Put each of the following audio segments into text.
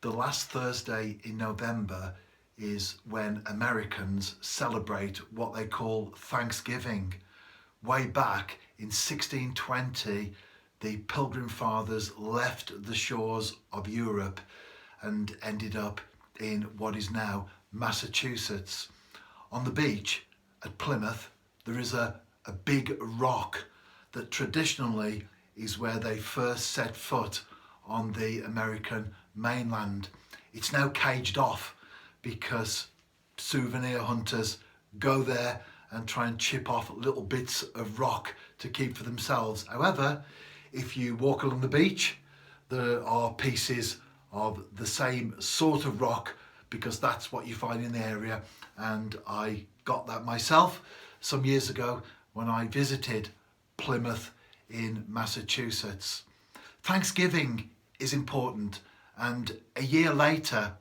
the last Thursday in November is when Americans celebrate what they call Thanksgiving. Way back in 1620, the Pilgrim Fathers left the shores of Europe and ended up in what is now Massachusetts. On the beach at Plymouth, there is a big rock that traditionally is where they first set foot on the American mainland. It's now caged off because souvenir hunters go there and try and chip off little bits of rock to keep for themselves. However, if you walk along the beach, there are pieces of the same sort of rock because that's what you find in the area. And I got that myself some years ago when I visited Plymouth in Massachusetts. Thanksgiving is important, and a year later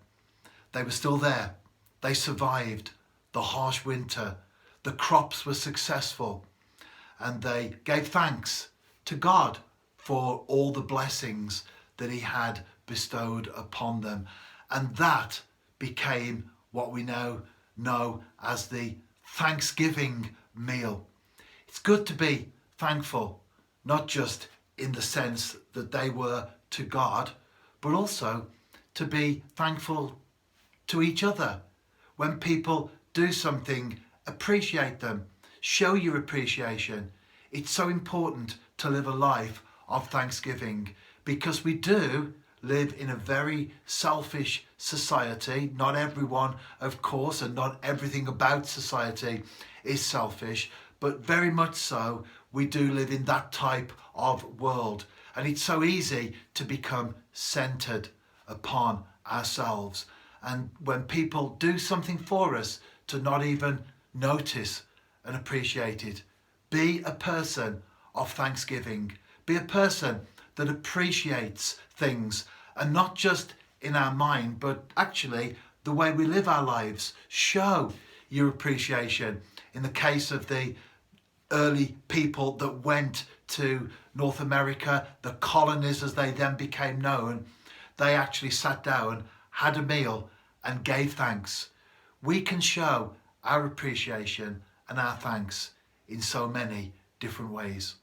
they were still there. They survived the harsh winter. The crops were successful, and they gave thanks to God for all the blessings that he had bestowed upon them. And that became what we now know as the Thanksgiving meal. It's good to be thankful, not just in the sense that they were to God, but also to be thankful to each other. When people do something, appreciate them, show your appreciation. It's so important to live a life of thanksgiving because we do live in a very selfish society. Not everyone, of course, and not everything about society is selfish, but very much so we do live in that type of world. And it's so easy to become centered upon ourselves. And when people do something for us, to not even notice and appreciate it. Be a person of thanksgiving. Be a person that appreciates things, and not just in our mind, but actually the way we live our lives. Show your appreciation. In the case of the early people that went to North America, the colonies as they then became known, they actually sat down, had a meal and gave thanks. We can show our appreciation and our thanks in so many different ways.